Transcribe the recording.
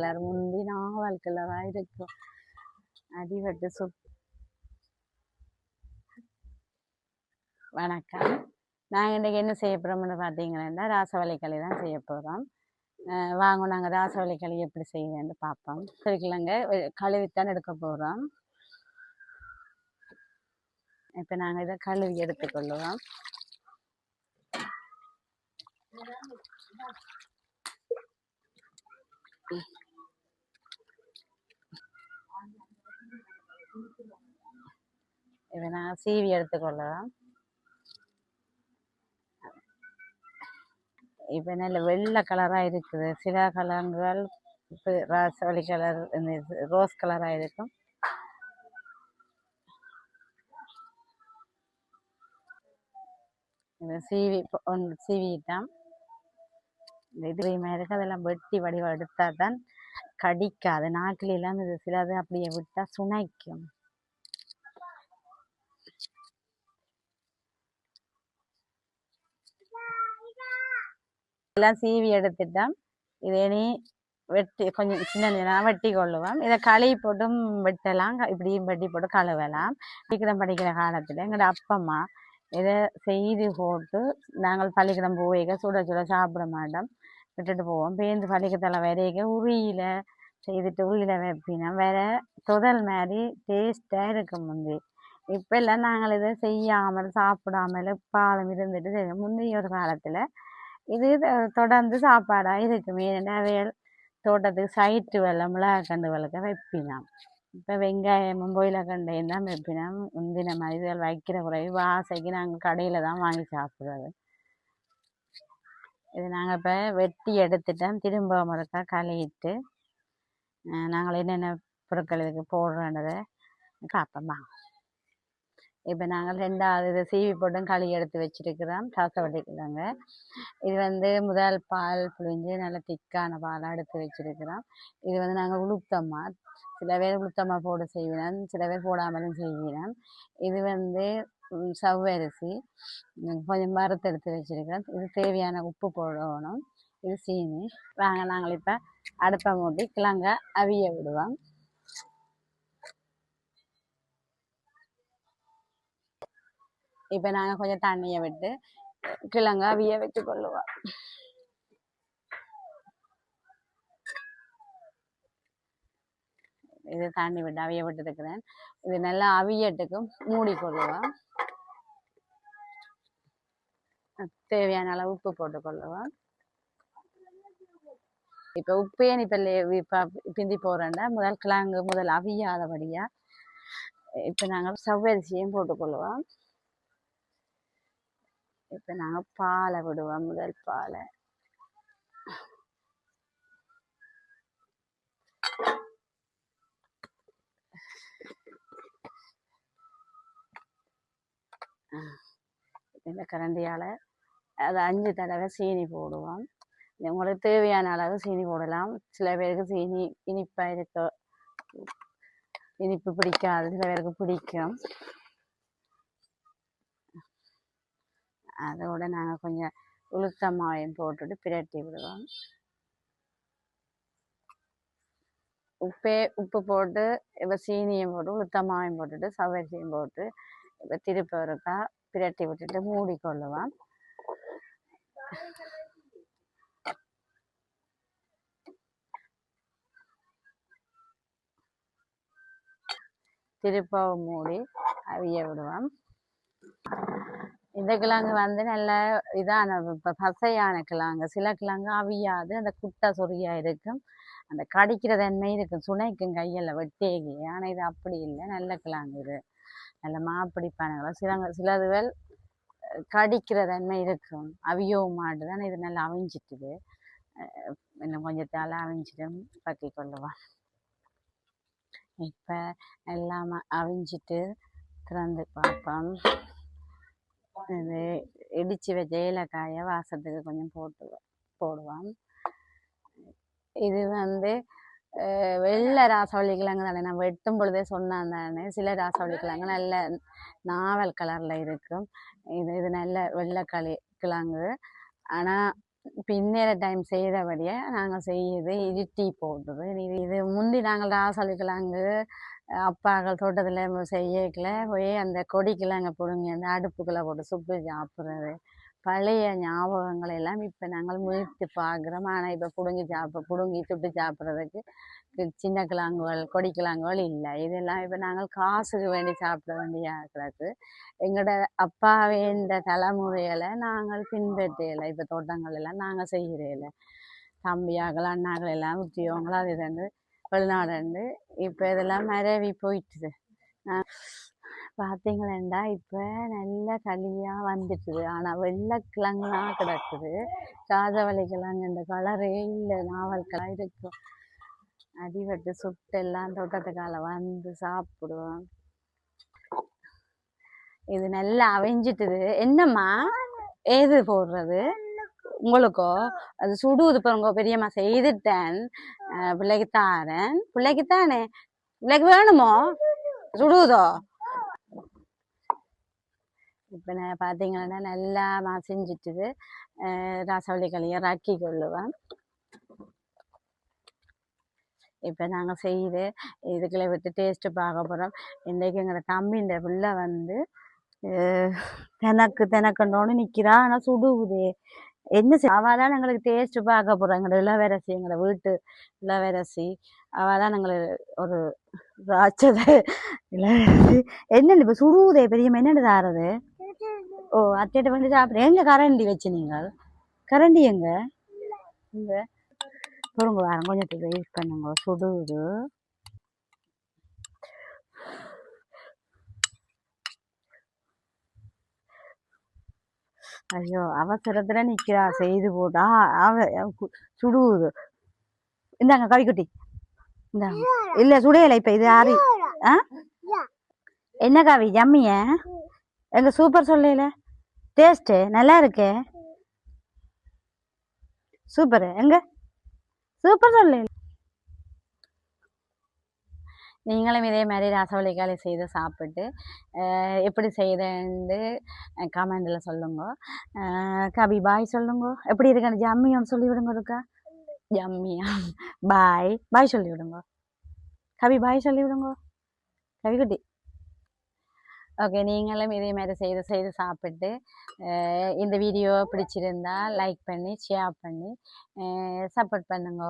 Colour முந்தி நாவல் கலராக இருக்கும். அடிவட்டு வணக்கம். நாங்கள் இன்றைக்கி என்ன செய்ய போகிறோம்னு பார்த்தீங்கன்னா ராசவள்ளி களி தான் செய்ய போகிறோம். வாங்க நாங்கள் ராசவள்ளி களி எப்படி செய்யணும்னு பார்ப்போம். சரிக்கலங்க, கழுவித்தான் எடுக்க போகிறோம். இப்போ நாங்கள் இதை கழுவி எடுத்துக்கொள்ளுவோம். இதை நாங்கள் சீவி எடுத்துக்கொள்ளலாம். இப்போ நல்ல வெள்ளை கலராக இருக்குது. சில கலர்கள் ராசவள்ளி கலர், ரோஸ் கலராக இருக்கும். இதை சீவிட்டான். இந்த இதுமா இருக்கு, அதெல்லாம் வெட்டி வடிவம் எடுத்தால் தான் கடிக்காது. நாக்கிலாம் இது சிலது அப்படியே விட்டால் சுனைக்கும். எல்லாம் சீவி எடுத்துட்டோம். இதே நீ வெட்டி கொஞ்சம் சின்ன வெட்டி கொள்ளுவோம். இதை களி போட்டும் வெட்டலாம், இப்படியும் வெட்டி போட்டு கழுவலாம். படிக்கிற காலத்தில் எங்களோட அப்பம்மா இதை செய்து போட்டு நாங்கள் பள்ளிக்கூடம் போய்க்க சுட சுட சாப்பிட மாட்டோம், விட்டுட்டு போவோம். பேருந்து பள்ளிக்கூடத்தில் வரைக்க உரியில் செய்துட்டு உரியில் வைப்பினா வேற தொதல் மாதிரி டேஸ்டாக இருக்கும். முந்தி இப்போ எல்லாம் நாங்கள் இதை செய்யாமல் சாப்பிடாமல் பாலம் இருந்துட்டு செய்வோம். முந்தைய ஒரு காலத்தில் இது தொடர்ந்து சாப்பாடாக இருக்குமே. நிறைய தோட்டத்துக்கு சைட்டு வெள்ளம் மிளகாக்கண்டு வளர்க்க வைப்பினான். இப்போ வெங்காயமும் பொயிலக்கண்டையும் தான் வைப்பினான். முந்தின மாதிரி இதில் வைக்கிற குறைவு வாசைக்கு நாங்கள் கடையில் தான் வாங்கி சாப்பிட்றது. இது நாங்கள் இப்போ வெட்டி எடுத்துட்டோம். திரும்ப முறைக்கா கழுவிட்டு நாங்கள் என்னென்ன பொருட்கள் இதுக்கு போடுறோன்றதை பார்ப்போம்மா. இப்போ நாங்கள் ரெண்டாவது இதை சீவி போட்டும் களி எடுத்து வச்சிருக்கிறோம். ராசவள்ளிக்கிழங்க இது முதல் பால் புழிஞ்சு நல்ல திக்கான பாலாக எடுத்து வச்சிருக்கிறோம். இது நாங்கள் உளுத்தம்மா, சில பேர் உளுத்தம்மா போட்டு செய்வினோம், சில பேர் போடாமலும் செய்வினோம். இது சவ்வரிசி கொஞ்சம் வறுத்து எடுத்து வச்சிருக்கிறோம். இது தேவையான உப்பு போடணும். இது சீனி. வாங்க நாங்கள் இப்போ அடுப்பை மூட்டி கிழங்க அவிய விடுவோம். இப்போ நாங்கள் கொஞ்சம் தண்ணியை விட்டு கிழங்க அவிய வச்சு கொள்ளுவோம். இது தண்ணி விட்டு அவிய விட்டு இருக்கிறேன். இது நல்லா அவியட்டுக்கும் மூடிக்கொள்ளுவோம். தேவையான அளவு உப்பு போட்டுக்கொள்ளுவோம். இப்போ உப்பையே இப்போ பிந்தி போகிறேன்டா முதல் கிழங்கு முதல் அவியாதபடியா இப்போ நாங்கள் சவ்வரிசியும் போட்டுக்கொள்ளுவோம். இப்போ நாங்கள் பாலை விடுவோம். முதல் பாலை இந்த கரண்டியால் அது 5 தடவை சீனி போடுவோம். உங்களுக்கு தேவையான அளவு சீனி போடலாம். சில பேருக்கு சீனி இனிப்பாக இருக்க இனிப்பு பிடிக்காது, சில பேருக்கு பிடிக்கும். அதோட நாங்கள் கொஞ்சம் உளுத்தமாவையும் போட்டுட்டு பிரட்டி விடுவோம். உப்பு போட்டு இப்போ சீனியும் போட்டு உளுத்தமாவையும் போட்டுட்டு சவ்வரிசியும் போட்டு இப்போ திருப்பி ஒருக்கா பிரட்டி விட்டுட்டு மூடிக்கொள்ளுவோம். திருப்பவும் மூடி அவிய விடுவோம். இந்த கிழங்கு நல்ல இதான இப்போ பசையான கிழங்கு. சில கிழங்கு அவியாது, அந்த குட்டை சொறியா இருக்கும், அந்த கடிக்கிற தன்மை இருக்கும், சுனைக்கும் கையில் வெட்டேகி. ஆனால் இது அப்படி இல்லை, நல்ல கிழங்கு. இது நல்ல மாப்பிடிப்பான சிலதுகள் கடிக்கிற தன்மை இருக்கும், அவியவும் மாட்டுதான். இது நல்லா அவிஞ்சிட்டுது. இன்னும் கொஞ்சத்தால் அவிஞ்சிட்டு பற்றி கொள்ளுவான். இப்போ எல்லாம் அவிஞ்சிட்டு திறந்து பார்ப்போம். இது இடித்து வச்ச ஏலக்காயை வாசத்துக்கு கொஞ்சம் போடுவோம். இது வெள்ளை ராசவள்ளி கிழங்கு தானே, நான் வெட்டும் பொழுதே சொன்னான் தானே. சில ராசவள்ளி கிழங்கு நல்ல நாவல் கலரில் இருக்கும். இது நல்ல வெள்ளை கிழங்கு. ஆனால் இப்போ இன்னொரு டைம் செய்கிறபடியே நாங்கள் செய்யுது இது டீ போடுறது இது முந்தி நாங்கள் ராசலிக்கலாங்கு அப்பாக்கள் தோட்டத்தில் செய்யக்கல போய் அந்த கொடிக்கெல்லாம் அங்கே பிடுங்கி அந்த அடுப்புக்குள்ளே போட்டு சுட்டு சாப்பிட்றது பழைய ஞாபகங்கள் எல்லாம் இப்போ நாங்கள் மீட்டு பார்க்குறோம். ஆனால் இப்போ பிடுங்கி சுட்டு சாப்பிட்றதுக்கு சின்ன கிழங்குகள் கொடிக்கிழங்குகள் இல்லை. இதெல்லாம் இப்போ நாங்கள் காசுக்கு வேண்டி சாப்பிட வேண்டிய கிடக்கு. எங்களோட அப்பாவின் தலைமுறைகளை நாங்கள் பின்பற்றலை. இப்போ தோட்டங்கள் எல்லாம் நாங்கள் செய்கிறதில்ல. தம்பியாக்கள் அண்ணாக்கள் எல்லாம் உத்தியோகங்கள் அது இதுண்டு வெளிநாடுண்டு இப்போ இதெல்லாம் மரவி போயிட்டுது. பார்த்தீங்களா இப்போ நல்ல களியாக வந்துட்டுது. ஆனால் வெள்ளைக்கிழங்குலாம் கிடக்குது. ராஜவள்ளி கிழங்கு இந்த கலரே இல்லை, நாவல் கலர் இருக்கும். அடிபட்டு சுட்டு எல்லாம் தோட்டத்துக்கால வந்து சாப்பிடுவோம். இது நல்லா அவிஞ்சிட்டுது. என்னம்மா ஏது போடுறது உங்களுக்கோ? அது சுடுவது பாருங்க பெரியம்மா, செய்துட்டேன். பிள்ளைக்கு தாரேன். பிள்ளைக்கு தானே, பிள்ளைக்கு வேணுமோ சுடுவதோ? இப்போ நான் பார்த்தீங்கன்னா நல்லா மசிஞ்சிட்டுது. ராசவள்ளி களியை ரக்கி கொள்ளுவேன். இப்போ நாங்கள் செய்து இதுக்குள்ளே விட்டு டேஸ்ட்டு பார்க்க போகிறோம். இன்றைக்கு எங்களோட தம்பின்ற பிள்ளை வந்து தெனக்குண்டோன்னு நிற்கிறா. ஆனால் சுடுகுதே என்ன அவள் தான் எங்களுக்கு டேஸ்ட்டு பார்க்க போகிறோம். எங்களோட இளவரசி, எங்களோட வீட்டு இளவரசி அவள் தான் எங்களுக்கு ஒரு ராட்சத இளவரசி. என்னென்னு இப்போ சுடுகுதே பெரியம்மா, என்னென்னு தாரது? ஓ, அத்தையிட்ட வந்து சாப்பிட்றேன். எங்கே கரண்டி வச்சு நீங்கள்? கரண்டி எங்கே? இங்கே பொருங்க வேறு கொஞ்சம் வெயிட் பண்ணுங்க. சுடுது. ஐயோ, அவசரத்தில் நிற்கிறா. செய்து போட்டா சுடுது. இந்தாங்க கவிக்குட்டி, இந்தாங்க. இல்லை சுடையலை. இப்போ இது ஆறி. ஆ என்ன காவி ஜம்மிய எங்க சூப்பர் சொல்லல, டேஸ்ட்டு நல்லா இருக்கு. சூப்பரு எங்க சூப்பர் சொல்லல. நீங்களும் இதே மாதிரி ராசவள்ளி களி செய்து சாப்பிட்டு எப்படி செய்தேன்னு கமெண்டில் சொல்லுங்க. கவி பாய் சொல்லுங்க. எப்படி இருக்கு ஜம்மியான்னு சொல்லி விடுங்க. இருக்கா ஜம்மியா? பாய் பாய் சொல்லி விடுங்க. கவி பாய் சொல்லி விடுங்க கவிக்குட்டி. ஓகே, நீங்களும் இதே மாதிரி செய்து சாப்பிட்டு இந்த வீடியோ பிடிச்சிருந்தா லைக் பண்ணி ஷேர் பண்ணி சப்போர்ட் பண்ணுங்க.